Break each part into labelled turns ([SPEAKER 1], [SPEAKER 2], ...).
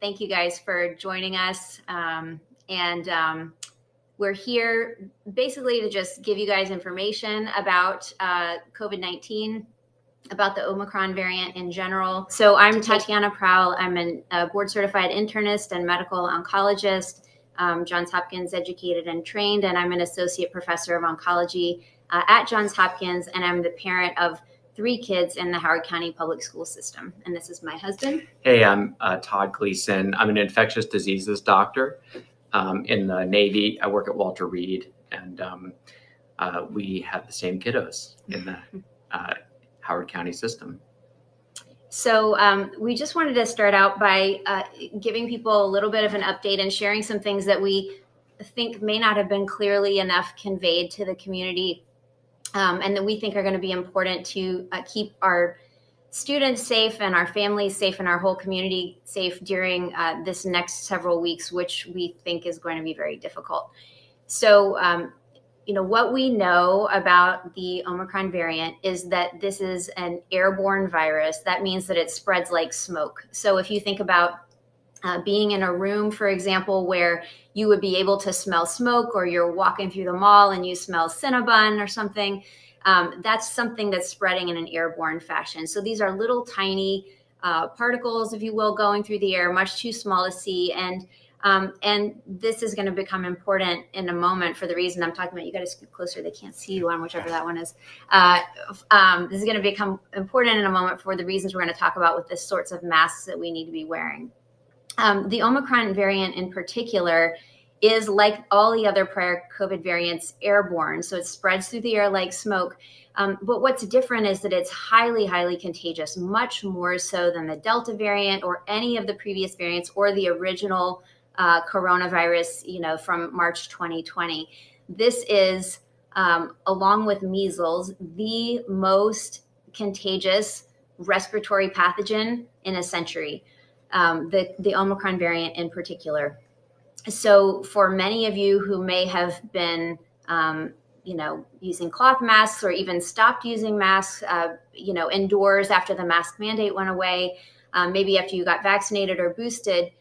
[SPEAKER 1] Thank you guys for joining us. We're here basically to just give you guys information about COVID-19, about the Omicron variant in general. So I'm Tatiana Prowell. I'm a board certified internist and medical oncologist, Johns Hopkins educated and trained, and I'm an associate professor of oncology at Johns Hopkins, and I'm the parent of 3 kids in the Howard County public school system. And this is my husband.
[SPEAKER 2] Hey, I'm Todd Gleeson. I'm an infectious diseases doctor in the Navy. I work at Walter Reed, and we have the same kiddos in the Howard County system.
[SPEAKER 1] So we just wanted to start out by giving people a little bit of an update and sharing some things that we think may not have been clearly enough conveyed to the community, and that we think are going to be important to keep our students safe and our families safe and our whole community safe during this next several weeks, which we think is going to be very difficult. So, what we know about the Omicron variant is that this is an airborne virus. That means that it spreads like smoke. So if you think about being in a room, for example, where you would be able to smell smoke, or you're walking through the mall and you smell Cinnabon or something, that's something that's spreading in an airborne fashion. So these are little tiny particles, if you will, going through the air, much too small to see. And this is going to become important in a moment for the reason I'm talking about. You got to scoot closer. They can't see you on whichever that one is. This is going to become important in a moment for the reasons we're going to talk about with the sorts of masks that we need to be wearing. The Omicron variant in particular is, like all the other prior COVID variants, airborne. So it spreads through the air like smoke. But what's different is that it's highly, highly contagious, much more so than the Delta variant or any of the previous variants or the original coronavirus, from March 2020. This is, along with measles, the most contagious respiratory pathogen in a century, the Omicron variant in particular. So for many of you who may have been, using cloth masks or even stopped using masks, indoors after the mask mandate went away, maybe after you got vaccinated or boosted,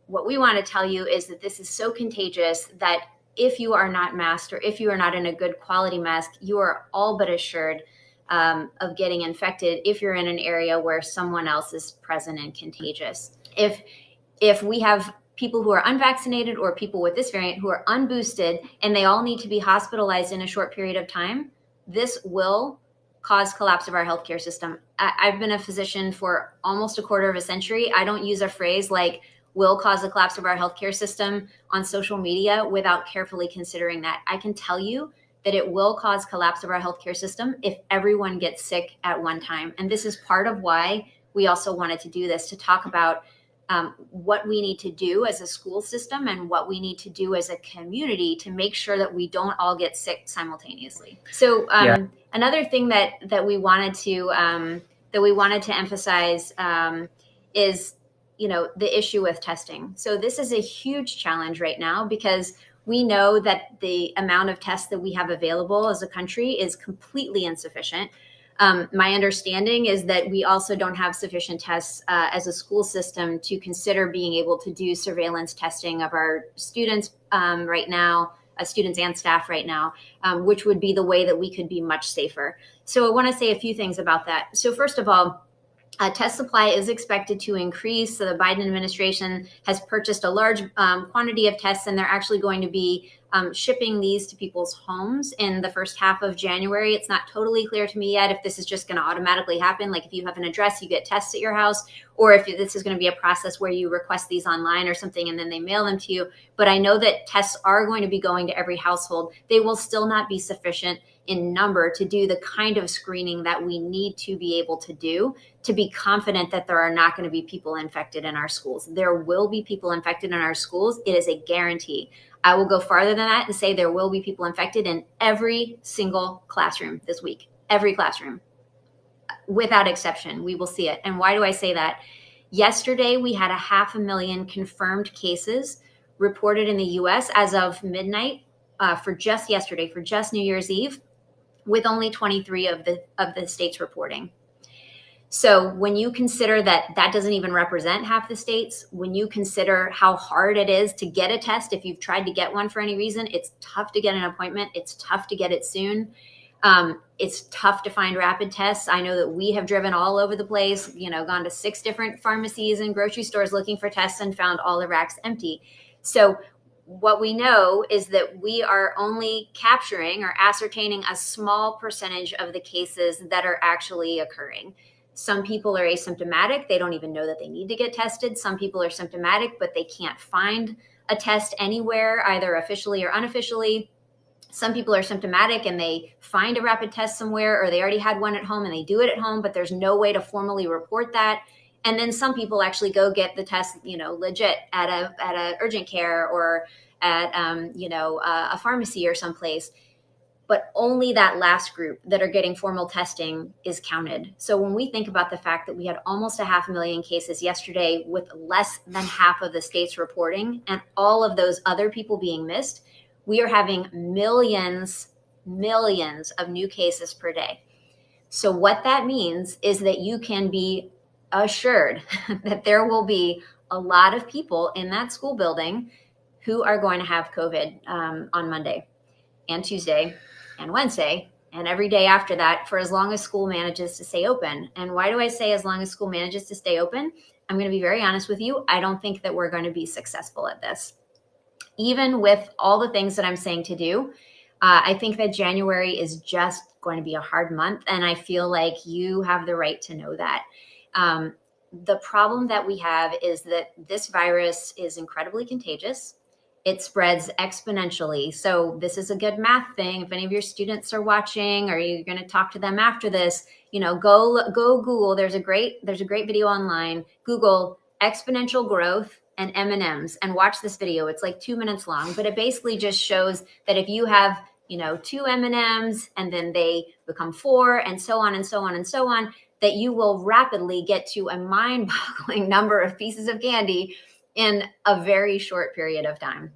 [SPEAKER 1] what we want to tell you is that this is so contagious that if you are not masked or if you are not in a good quality mask, you are all but assured of getting infected if you're in an area where someone else is present and contagious. If we have people who are unvaccinated or people with this variant who are unboosted and they all need to be hospitalized in a short period of time, this will cause collapse of our healthcare system. I've been a physician for almost a quarter of a century. I don't use a phrase like will cause a collapse of our healthcare system on social media without carefully considering that. I can tell you that it will cause collapse of our healthcare system if everyone gets sick at one time. And this is part of why we also wanted to do this, to talk about what we need to do as a school system and what we need to do as a community to make sure that we don't all get sick simultaneously. So another thing that we wanted to emphasize is the issue with testing. So this is a huge challenge right now because we know that the amount of tests that we have available as a country is completely insufficient. My understanding is that we also don't have sufficient tests as a school system to consider being able to do surveillance testing of our students right now, students and staff right now, which would be the way that we could be much safer. So I want to say a few things about that. So first of all, test supply is expected to increase. So the Biden administration has purchased a large quantity of tests, and they're actually going to be shipping these to people's homes in the first half of January. It's not totally clear to me yet if this is just going to automatically happen. Like if you have an address, you get tests at your house, or if this is going to be a process where you request these online or something and then they mail them to you. But I know that tests are going to be going to every household. They will still not be sufficient in number to do the kind of screening that we need to be able to do to be confident that there are not going to be people infected in our schools. There will be people infected in our schools. It is a guarantee. I will go farther than that and say there will be people infected in every single classroom this week. Every classroom, without exception. We will see it. And why do I say that? Yesterday, we had 500,000 confirmed cases reported in the US as of midnight for just yesterday, for just New Year's Eve, with only 23 of the states reporting. So when you consider that that doesn't even represent half the states, when you consider how hard it is to get a test, if you've tried to get one for any reason, it's tough to get an appointment. It's tough to get it soon. It's tough to find rapid tests. I know that we have driven all over the place, gone to 6 different pharmacies and grocery stores looking for tests and found all the racks empty. So what we know is that we are only capturing or ascertaining a small percentage of the cases that are actually occurring. Some people are asymptomatic. They don't even know that they need to get tested. Some people are symptomatic, but they can't find a test anywhere, either officially or unofficially. Some people are symptomatic and they find a rapid test somewhere, or they already had one at home and they do it at home, but there's no way to formally report that. And then some people actually go get the test, legit at a urgent care or at, a pharmacy or someplace. But only that last group that are getting formal testing is counted. So when we think about the fact that we had almost 500,000 cases yesterday with less than half of the states reporting and all of those other people being missed, we are having millions of new cases per day. So what that means is that you can be assured that there will be a lot of people in that school building who are going to have COVID on Monday and Tuesday and Wednesday and every day after that for as long as school manages to stay open. And why do I say as long as school manages to stay open? I'm going to be very honest with you. I don't think that we're going to be successful at this. Even with all the things that I'm saying to do, I think that January is just going to be a hard month. And I feel like you have the right to know that. The problem that we have is that this virus is incredibly contagious. It spreads exponentially. So this is a good math thing. If any of your students are watching or you're going to talk to them after this, go Google. There's a great video online. Google exponential growth and M&Ms and watch this video. It's like 2 minutes long, but it basically just shows that if you have, 2 M&Ms and then they become 4 and so on and so on and so on, that you will rapidly get to a mind-boggling number of pieces of candy in a very short period of time,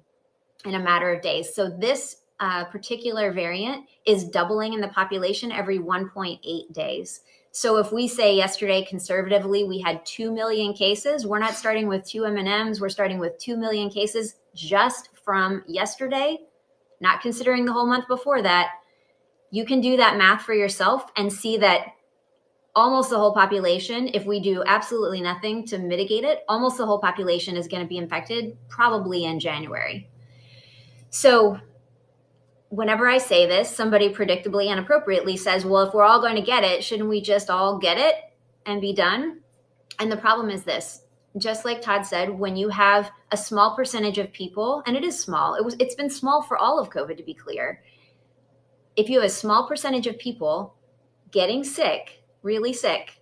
[SPEAKER 1] in a matter of days. So this particular variant is doubling in the population every 1.8 days. So if we say yesterday, conservatively, we had 2 million cases, we're not starting with 2 M&Ms, we're starting with 2 million cases just from yesterday, not considering the whole month before that. You can do that math for yourself and see that almost the whole population, if we do absolutely nothing to mitigate it, almost the whole population is going to be infected probably in January. So whenever I say this, somebody predictably and appropriately says, well, if we're all going to get it, shouldn't we just all get it and be done? And the problem is this, just like Todd said, when you have a small percentage of people, and it is small, it's been small for all of COVID, to be clear. If you have a small percentage of people getting sick, really sick,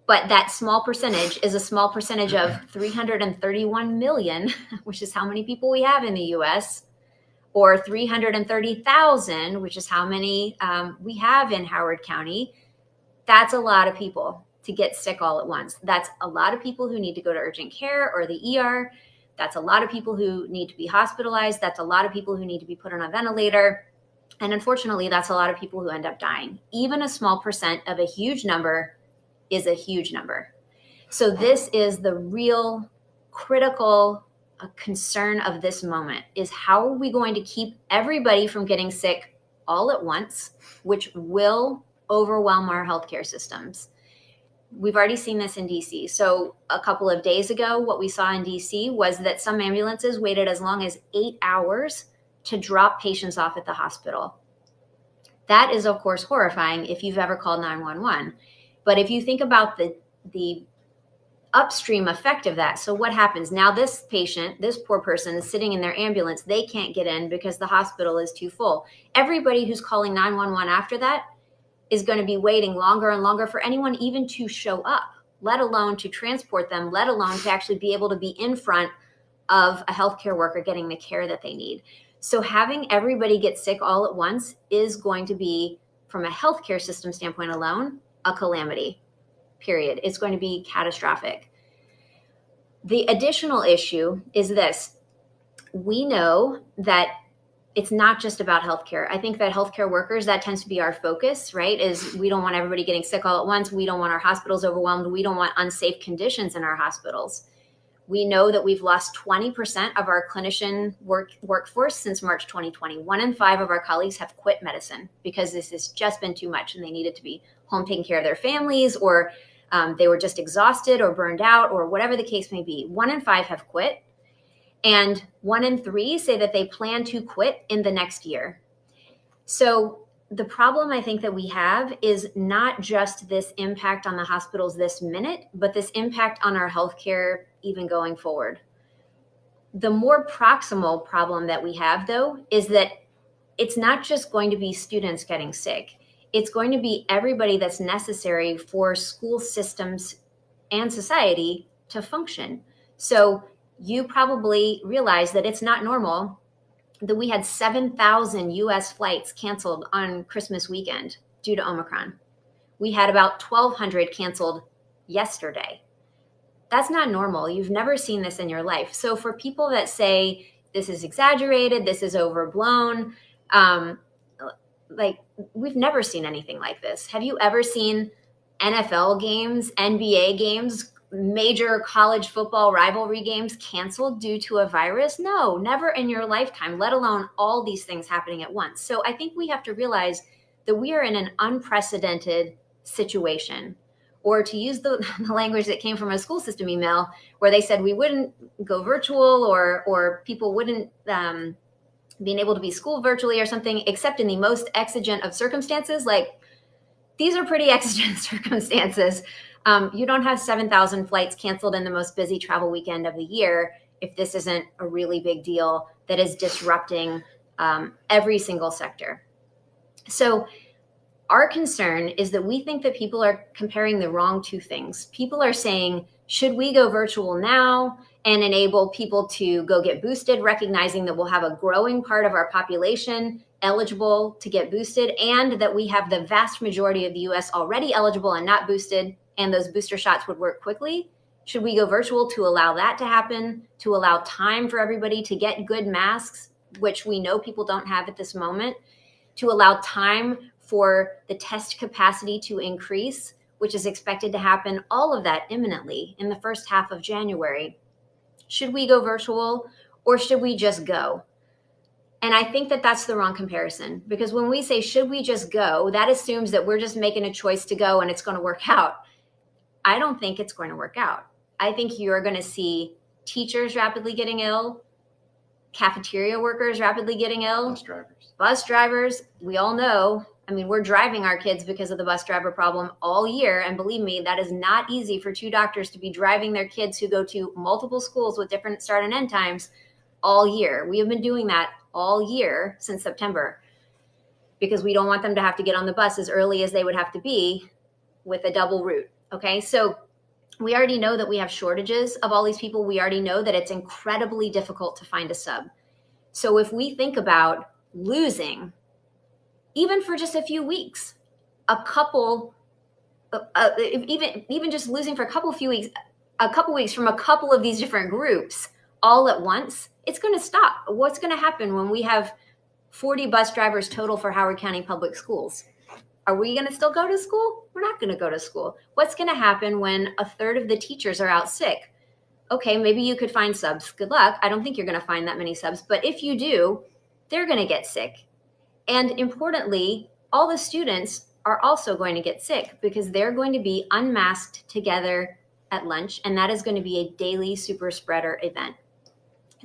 [SPEAKER 1] but that small percentage is a small percentage of 331 million, which is how many people we have in the US, or 330,000, which is how many we have in Howard County. That's a lot of people to get sick all at once. That's a lot of people who need to go to urgent care or the ER. That's a lot of people who need to be hospitalized. That's a lot of people who need to be put on a ventilator. And unfortunately, that's a lot of people who end up dying. Even a small percent of a huge number is a huge number. So this is the real critical concern of this moment, is how are we going to keep everybody from getting sick all at once, which will overwhelm our healthcare systems. We've already seen this in DC. So a couple of days ago, what we saw in DC was that some ambulances waited as long as 8 hours to drop patients off at the hospital. That is, of course, horrifying if you've ever called 911. But if you think about the upstream effect of that, so what happens? Now this patient, this poor person is sitting in their ambulance. They can't get in because the hospital is too full. Everybody who's calling 911 after that is going to be waiting longer and longer for anyone even to show up, let alone to transport them, let alone to actually be able to be in front of a healthcare worker getting the care that they need. So having everybody get sick all at once is going to be, from a healthcare system standpoint alone, a calamity, period. It's going to be catastrophic. The additional issue is this. We know that it's not just about healthcare. I think that healthcare workers, that tends to be our focus, right? Is we don't want everybody getting sick all at once. We don't want our hospitals overwhelmed. We don't want unsafe conditions in our hospitals. We know that we've lost 20% of our clinician workforce since March 2020. 1 in 5 of our colleagues have quit medicine because this has just been too much and they needed to be home taking care of their families, or they were just exhausted or burned out, or whatever the case may be. 1 in 5 have quit, and 1 in 3 say that they plan to quit in the next year. So the problem I think that we have is not just this impact on the hospitals this minute, but this impact on our healthcare even going forward. The more proximal problem that we have, though, is that it's not just going to be students getting sick. It's going to be everybody that's necessary for school systems and society to function. So you probably realize that it's not normal that we had 7,000 US flights canceled on Christmas weekend due to Omicron. We had about 1,200 canceled yesterday. That's not normal. You've never seen this in your life. So for people that say this is exaggerated, this is overblown, like, we've never seen anything like this. Have you ever seen NFL games, NBA games, major college football rivalry games canceled due to a virus? No, never in your lifetime, let alone all these things happening at once. So I think we have to realize that we are in an unprecedented situation. Or to use the language that came from a school system email where they said we wouldn't go virtual, or people wouldn't being able to be school virtually or something, except in the most exigent of circumstances. Like, these are pretty exigent circumstances. You don't have 7,000 flights canceled in the most busy travel weekend of the year if this isn't a really big deal that is disrupting every single sector. So our concern is that we think that people are comparing the wrong two things. People are saying, should we go virtual now and enable people to go get boosted, recognizing that we'll have a growing part of our population eligible to get boosted, and that we have the vast majority of the US already eligible and not boosted, and those booster shots would work quickly? Should we go virtual to allow that to happen, to allow time for everybody to get good masks, which we know people don't have at this moment, to allow time for the test capacity to increase, which is expected to happen, all of that imminently in the first half of January? Should we go virtual, or should we just go? And I think that that's the wrong comparison, because when we say, should we just go, that assumes that we're just making a choice to go and it's going to work out. I don't think it's going to work out. I think you're going to see teachers rapidly getting ill, cafeteria workers rapidly getting ill, bus drivers. We all know, I mean, we're driving our kids because of the bus driver problem all year. And believe me, that is not easy for 2 doctors to be driving their kids who go to multiple schools with different start and end times all year. We have been doing that all year since September because we don't want them to have to get on the bus as early as they would have to be with a double route. Okay, so we already know that we have shortages of all these people. We already know that it's incredibly difficult to find a sub. So if we think about losing, even for just a few weeks, a couple, even just losing for a couple weeks from a couple of these different groups all at once, it's going to stop. What's going to happen when we have 40 bus drivers total for Howard County Public Schools? Are we going to still go to school? We're not going to go to school. What's going to happen when a third of the teachers are out sick? Okay, maybe you could find subs. Good luck. I don't think you're going to find that many subs. But if you do, they're going to get sick. And importantly, all the students are also going to get sick because they're going to be unmasked together at lunch. And that is going to be a daily super spreader event.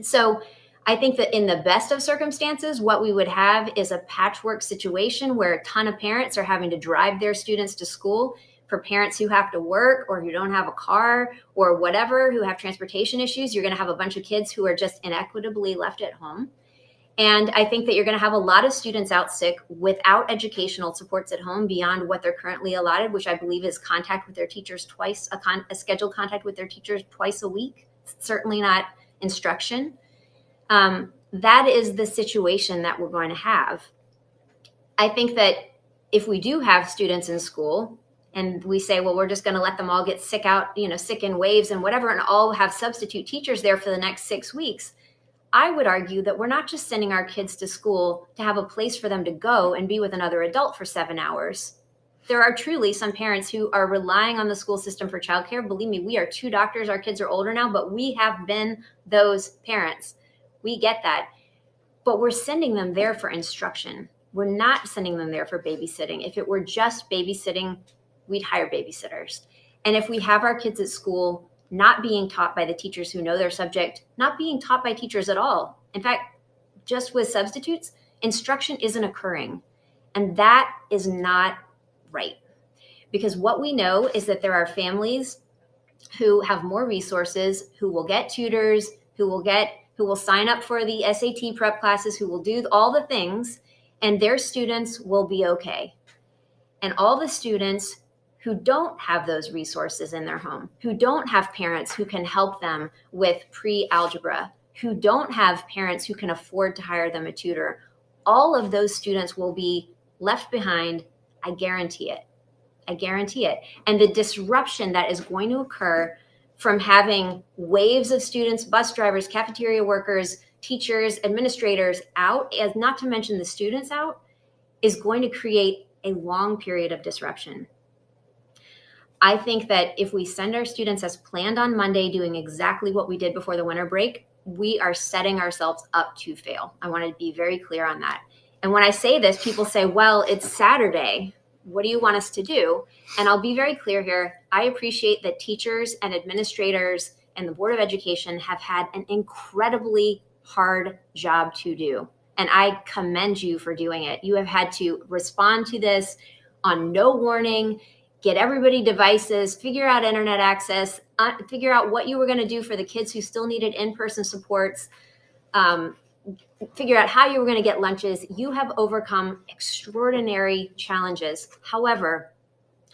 [SPEAKER 1] So I think that in the best of circumstances, what we would have is a patchwork situation where a ton of parents are having to drive their students to school. For parents who have to work or who don't have a car or whatever, who have transportation issues, you're going to have a bunch of kids who are just inequitably left at home. And I think that you're going to have a lot of students out sick without educational supports at home beyond what they're currently allotted, which I believe is contact with their teachers twice, a scheduled contact with their teachers twice a week. It's certainly not instruction. That is the situation that we're going to have. I think that if we do have students in school and we say, well, we're just going to let them all get sick in waves and whatever, and all have substitute teachers there for the next 6 weeks, I would argue that we're not just sending our kids to school to have a place for them to go and be with another adult for 7 hours. There are truly some parents who are relying on the school system for childcare. Believe me, we are 2 doctors. Our kids are older now, but we have been those parents. We get that. But we're sending them there for instruction. We're not sending them there for babysitting. If it were just babysitting, we'd hire babysitters. And if we have our kids at school not being taught by the teachers who know their subject, not being taught by teachers at all, in fact, just with substitutes, instruction isn't occurring. And that is not right. Because what we know is that there are families who have more resources, who will get tutors, who will sign up for the SAT prep classes, who will do all the things, and their students will be okay. And all the students who don't have those resources in their home, who don't have parents who can help them with pre-algebra, who don't have parents who can afford to hire them a tutor, all of those students will be left behind. I guarantee it. I guarantee it. And the disruption that is going to occur from having waves of students, bus drivers, cafeteria workers, teachers, administrators out, as not to mention the students out, is going to create a long period of disruption. I think that if we send our students as planned on Monday, doing exactly what we did before the winter break, we are setting ourselves up to fail. I want to be very clear on that. And when I say this, people say, well, it's Saturday. What do you want us to do? And I'll be very clear here. I appreciate that teachers and administrators and the Board of Education have had an incredibly hard job to do. And I commend you for doing it. You have had to respond to this on no warning, get everybody devices, figure out internet access, figure out what you were going to do for the kids who still needed in-person supports, figure out how you were going to get lunches. You have overcome extraordinary challenges. However,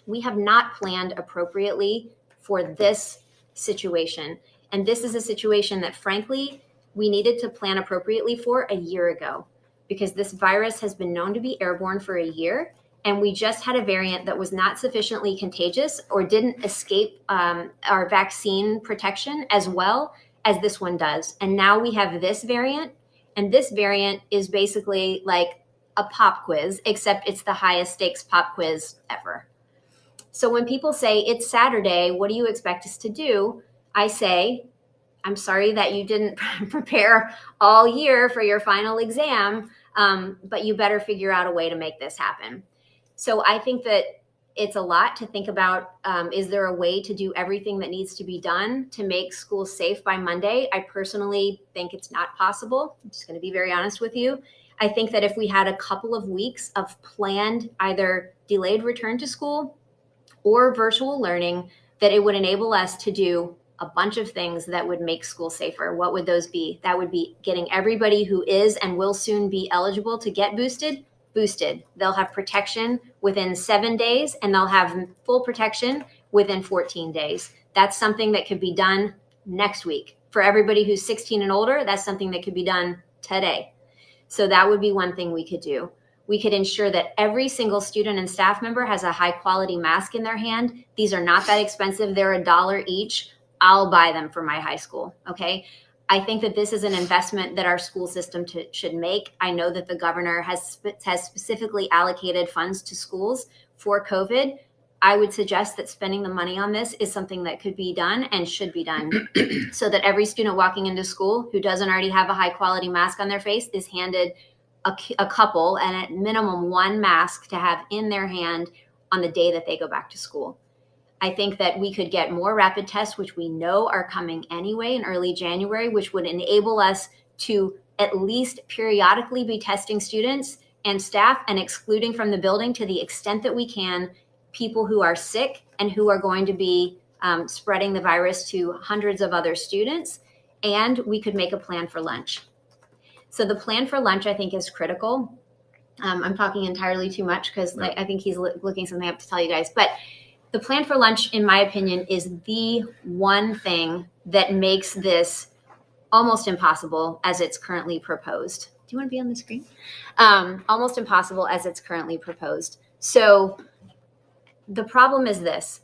[SPEAKER 1] we have not planned appropriately for this situation. And this is a situation that, frankly, we needed to plan appropriately for a year ago, because this virus has been known to be airborne for a year. And we just had a variant that was not sufficiently contagious or didn't escape our vaccine protection as well as this one does. And now we have this variant. And this variant is basically like a pop quiz, except it's the highest stakes pop quiz ever. So when people say it's Saturday, what do you expect us to do? I say, I'm sorry that you didn't prepare all year for your final exam, but you better figure out a way to make this happen. So I think that it's a lot to think about. Is there a way to do everything that needs to be done to make schools safe by Monday? I personally think it's not possible. I'm just going to be very honest with you. I think that if we had a couple of weeks of planned either delayed return to school or virtual learning, that it would enable us to do a bunch of things that would make school safer. What would those be? That would be getting everybody who is and will soon be eligible to get boosted. They'll have protection within 7 days, and they'll have full protection within 14 days. That's something that could be done next week. For everybody who's 16 and older, that's something that could be done today. So that would be one thing we could do. We could ensure that every single student and staff member has a high quality mask in their hand. These are not that expensive. They're $1 each. I'll buy them for my high school. Okay. I think that this is an investment that our school system should make. I know that the governor has specifically allocated funds to schools for COVID. I would suggest that spending the money on this is something that could be done and should be done so that every student walking into school who doesn't already have a high quality mask on their face is handed a couple and at minimum one mask to have in their hand on the day that they go back to school. I think that we could get more rapid tests, which we know are coming anyway in early January, which would enable us to at least periodically be testing students and staff and excluding from the building to the extent that we can people who are sick and who are going to be spreading the virus to hundreds of other students. And we could make a plan for lunch. So the plan for lunch, I think, is critical. I'm talking entirely too much because I think he's looking something up to tell you guys. But the plan for lunch, in my opinion, is the one thing that makes this almost impossible as it's currently proposed. Do you want to be on the screen? Almost impossible as it's currently proposed. So the problem is this.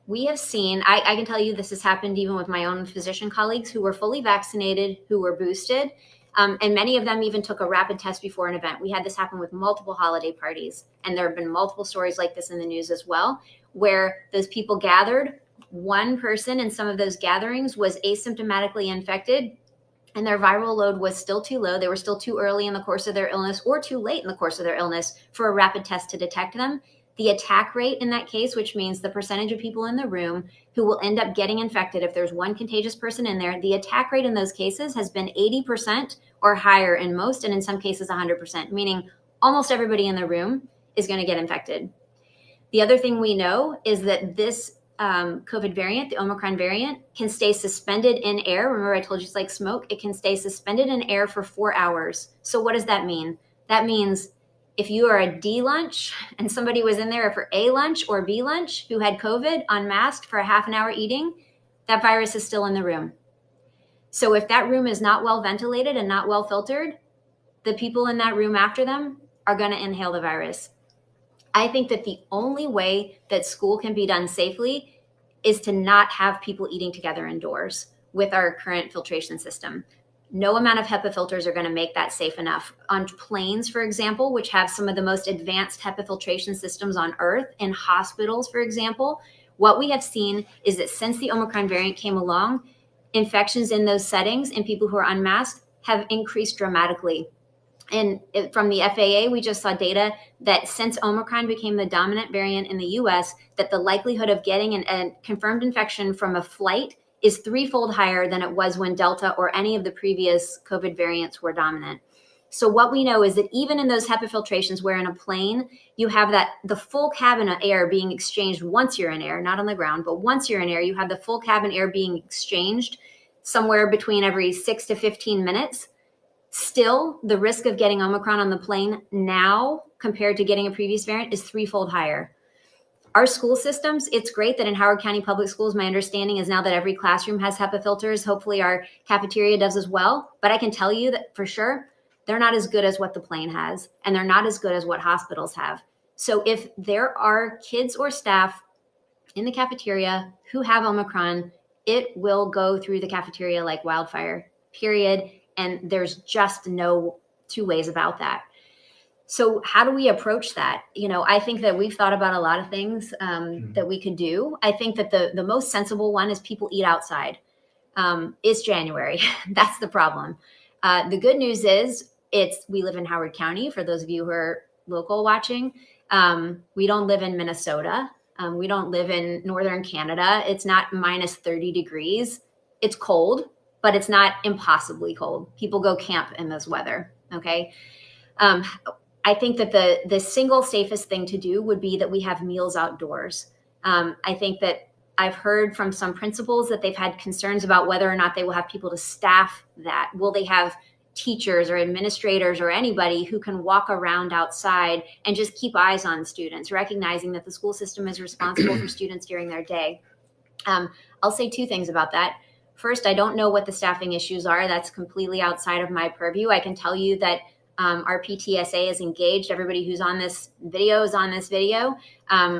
[SPEAKER 1] we have seen, I can tell you this has happened even with my own physician colleagues who were fully vaccinated, who were boosted, and many of them even took a rapid test before an event. We had this happen with multiple holiday parties, and there have been multiple stories like this in the news as well, where those people gathered. One person in some of those gatherings was asymptomatically infected, and their viral load was still too low. They were still too early in the course of their illness or too late in the course of their illness for a rapid test to detect them. The attack rate in that case, which means the percentage of people in the room who will end up getting infected if there's one contagious person in there, the attack rate in those cases has been 80% or higher in most, and in some cases 100%, meaning almost everybody in the room is going to get infected. The other thing we know is that this COVID variant, the Omicron variant, can stay suspended in air. Remember, I told you it's like smoke. It can stay suspended in air for 4 hours. So what does that mean? That means if you are a D lunch and somebody was in there for A lunch or B lunch who had COVID unmasked for a half an hour eating, that virus is still in the room. So if that room is not well ventilated and not well filtered, the people in that room after them are going to inhale the virus. I think that the only way that school can be done safely is to not have people eating together indoors with our current filtration system. No amount of HEPA filters are going to make that safe enough. On planes, for example, which have some of the most advanced HEPA filtration systems on Earth, in hospitals, for example, what we have seen is that since the Omicron variant came along, infections in those settings in people who are unmasked have increased dramatically. And from the FAA, we just saw data that since Omicron became the dominant variant in the US, that the likelihood of getting a confirmed infection from a flight is 3-fold higher than it was when Delta or any of the previous COVID variants were dominant. So what we know is that even in those HEPA filtrations where in a plane, you have the full cabin of air being exchanged once you're in air, not on the ground, but once you're in air, you have the full cabin air being exchanged somewhere between every 6 to 15 minutes. Still, the risk of getting Omicron on the plane now compared to getting a previous variant is 3-fold higher. Our school systems, it's great that in Howard County Public Schools, my understanding is now that every classroom has HEPA filters. Hopefully our cafeteria does as well. But I can tell you that for sure, they're not as good as what the plane has, and they're not as good as what hospitals have. So if there are kids or staff in the cafeteria who have Omicron, it will go through the cafeteria like wildfire, period. And there's just no two ways about that. So how do we approach that? I think that we've thought about a lot of things that we could do. I think that the most sensible one is people eat outside. It's January. That's the problem. The good news is we live in Howard County, for those of you who are local watching. We don't live in Minnesota. We don't live in northern Canada. It's not minus 30 degrees. It's cold, but it's not impossibly cold. People go camp in this weather, okay? I think that the single safest thing to do would be that we have meals outdoors. I think that I've heard from some principals that they've had concerns about whether or not they will have people to staff that. Will they have teachers or administrators or anybody who can walk around outside and just keep eyes on students, recognizing that the school system is responsible for students during their day? I'll say 2 things about that. First, I don't know what the staffing issues are. That's completely outside of my purview. I can tell you that our PTSA is engaged. Everybody who's on this video is on this video.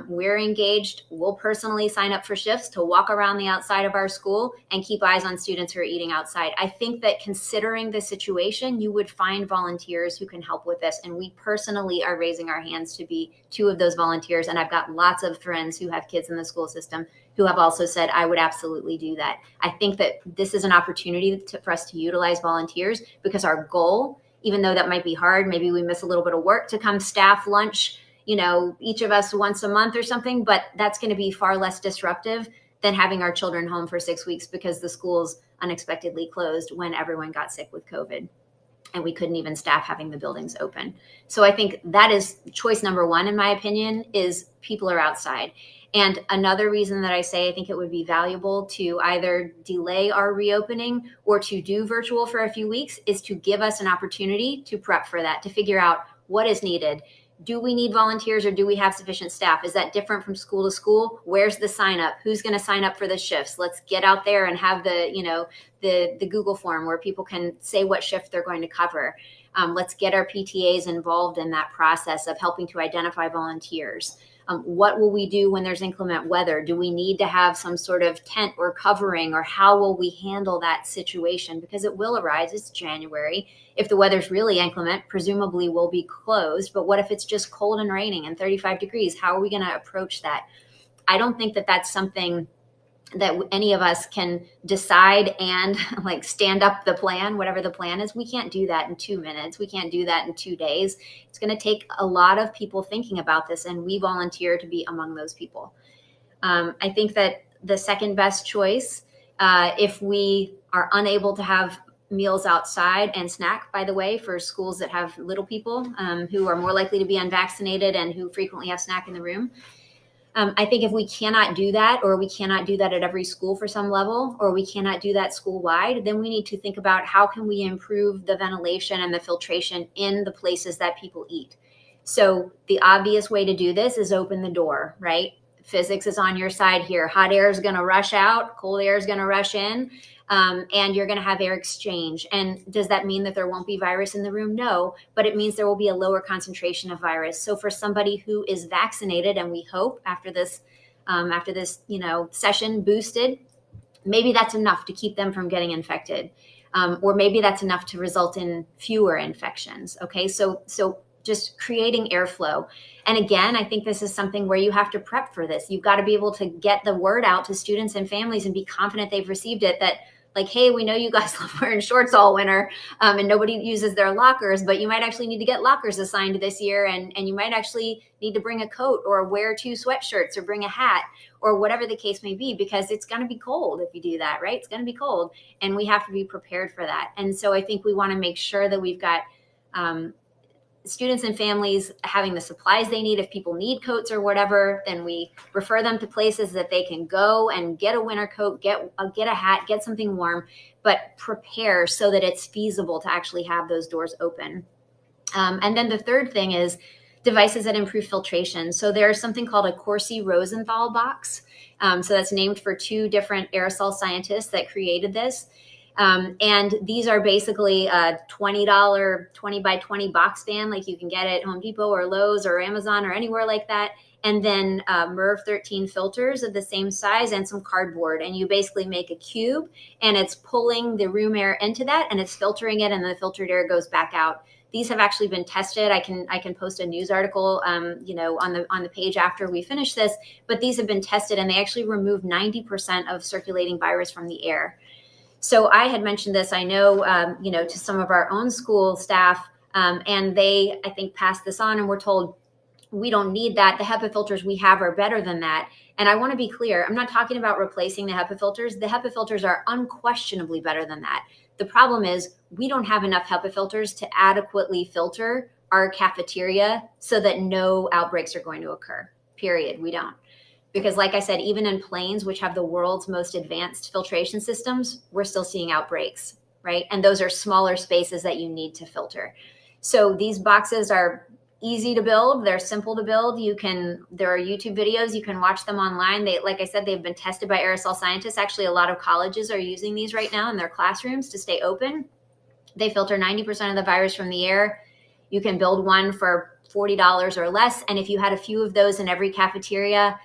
[SPEAKER 1] We're engaged. We'll personally sign up for shifts to walk around the outside of our school and keep eyes on students who are eating outside. I think that considering the situation, you would find volunteers who can help with this. And we personally are raising our hands to be 2 of those volunteers. And I've got lots of friends who have kids in the school system who have also said, I would absolutely do that. I think that this is an opportunity for us to utilize volunteers, because our goal, even though that might be hard, maybe we miss a little bit of work to come staff lunch, each of us once a month or something, but that's going to be far less disruptive than having our children home for 6 weeks because the schools unexpectedly closed when everyone got sick with COVID and we couldn't even staff having the buildings open. So I think that is choice number 1, in my opinion, is people are outside. And another reason that I say I think it would be valuable to either delay our reopening or to do virtual for a few weeks is to give us an opportunity to prep for that, to figure out what is needed. Do we need volunteers or do we have sufficient staff? Is that different from school to school? Where's the sign up? Who's going to sign up for the shifts? Let's get out there and have the Google form where people can say what shift they're going to cover. Let's get our PTAs involved in that process of helping to identify volunteers. What will we do when there's inclement weather? Do we need to have some sort of tent or covering, or how will we handle that situation? Because it will arise. It's January. If the weather's really inclement, presumably we'll be closed. But what if it's just cold and raining and 35 degrees? How are we going to approach that? I don't think that that's something that any of us can decide and like stand up the plan, whatever the plan is. We can't do that in 2 minutes. We can't do that in 2 days. It's going to take a lot of people thinking about this, and we volunteer to be among those people. I think that the second best choice, if we are unable to have meals outside and snack, by the way, for schools that have little people who are more likely to be unvaccinated and who frequently have snack in the room, I think if we cannot do that, or we cannot do that at every school for some level, or we cannot do that school-wide, then we need to think about how can we improve the ventilation and the filtration in the places that people eat. So the obvious way to do this is open the door, right? Physics is on your side here. Hot air is going to rush out, cold air is going to rush in. And you're going to have air exchange. And does that mean that there won't be virus in the room? No, but it means there will be a lower concentration of virus. So for somebody who is vaccinated, and we hope after this, session boosted, maybe that's enough to keep them from getting infected. Or maybe that's enough to result in fewer infections. Okay, so just creating airflow. And again, I think this is something where you have to prep for this. You've got to be able to get the word out to students and families and be confident they've received it, that like, hey, we know you guys love wearing shorts all winter and nobody uses their lockers, but you might actually need to get lockers assigned this year. And you might actually need to bring a coat or wear 2 sweatshirts or bring a hat or whatever the case may be, because it's going to be cold if you do that, right? It's going to be cold, and we have to be prepared for that. And so I think we want to make sure that we've got students and families having the supplies they need. If people need coats or whatever, then we refer them to places that they can go and get a winter coat, get a hat, get something warm, but prepare so that it's feasible to actually have those doors open. And then the third thing is devices that improve filtration. So there's something called a Corsi-Rosenthal box. So that's named for 2 different aerosol scientists that created this. And these are basically a $20 20 by 20 box fan, like you can get at Home Depot or Lowe's or Amazon or anywhere like that. And then MERV 13 filters of the same size and some cardboard. And you basically make a cube, and it's pulling the room air into that, and it's filtering it, and the filtered air goes back out. These have actually been tested. I can post a news article, on the page after we finish this. But these have been tested, and they actually remove 90% of circulating virus from the air. So I had mentioned this, I know, to some of our own school staff, and they, I think, passed this on and were told, we don't need that. The HEPA filters we have are better than that. And I want to be clear, I'm not talking about replacing the HEPA filters. The HEPA filters are unquestionably better than that. The problem is we don't have enough HEPA filters to adequately filter our cafeteria so that no outbreaks are going to occur, period. We don't. Because like I said, even in planes, which have the world's most advanced filtration systems, we're still seeing outbreaks, right? And those are smaller spaces that you need to filter. So these boxes are easy to build. They're simple to build. There are YouTube videos. You can watch them online. Like I said, they've been tested by aerosol scientists. Actually, a lot of colleges are using these right now in their classrooms to stay open. They filter 90% of the virus from the air. You can build one for $40 or less. And if you had a few of those in every cafeteria,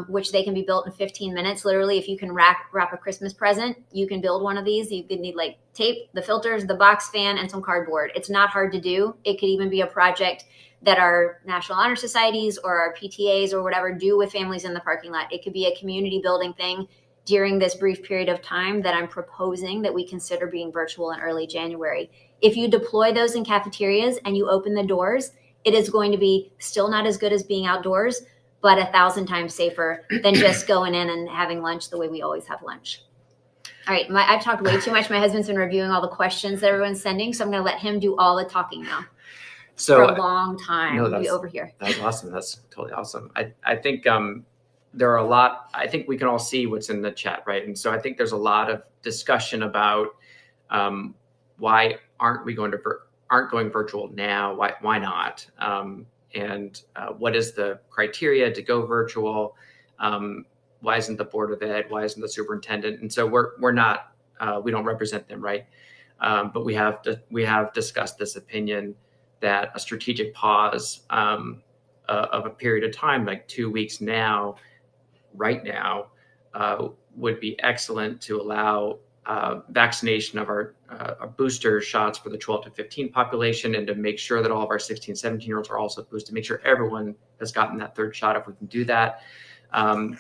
[SPEAKER 1] which they can be built in 15 minutes. Literally, if you can wrap a Christmas present, you can build one of these. You could need like tape, the filters, the box fan, and some cardboard. It's not hard to do. It could even be a project that our National Honor Societies or our PTAs or whatever do with families in the parking lot. It could be a community building thing during this brief period of time that I'm proposing that we consider being virtual in early January. If you deploy those in cafeterias and you open the doors, it is going to be still not as good as being outdoors, but 1,000 times safer than just going in and having lunch the way we always have lunch. All right, I've talked way too much. My husband's been reviewing all the questions that everyone's sending, so I'm going to let him do all the talking now. So for a long time, we'll be over here.
[SPEAKER 2] That's awesome. That's totally awesome. I think there are a lot. I think we can all see what's in the chat, right? And so I think there's a lot of discussion about why aren't going virtual now? Why not? And what is the criteria to go virtual? Why isn't the Board of Ed? Why isn't the superintendent? And so we're not, we don't represent them, right? But we have discussed this opinion that a strategic pause of a period of time, like 2 weeks now, right now, would be excellent to allow vaccination of our booster shots for the 12 to 15 population, and to make sure that all of our 16, 17-year-olds are also boosted, make sure everyone has gotten that third shot if we can do that. And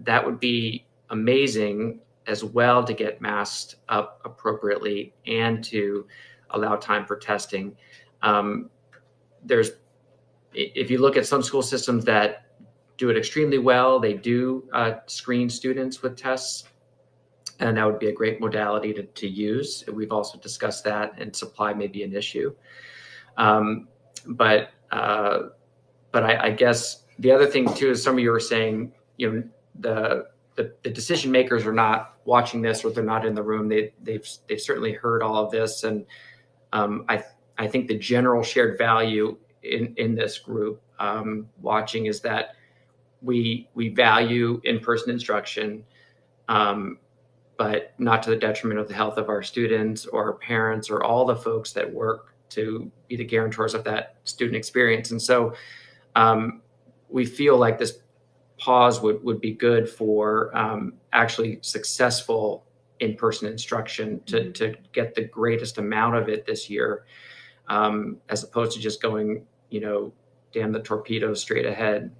[SPEAKER 2] that would be amazing as well, to get masked up appropriately and to allow time for testing. If you look at some school systems that do it extremely well, they do screen students with tests, and that would be a great modality to use. We've also discussed that, and supply may be an issue. But I guess the other thing too is, some of you were saying, the decision makers are not watching this, or they're not in the room. They've certainly heard all of this, and I think the general shared value in this group watching is that we value in-person instruction, but not to the detriment of the health of our students or our parents or all the folks that work to be the guarantors of that student experience. And so we feel like this pause would be good for actually successful in-person instruction, to get the greatest amount of it this year, as opposed to just going, damn the torpedoes straight ahead.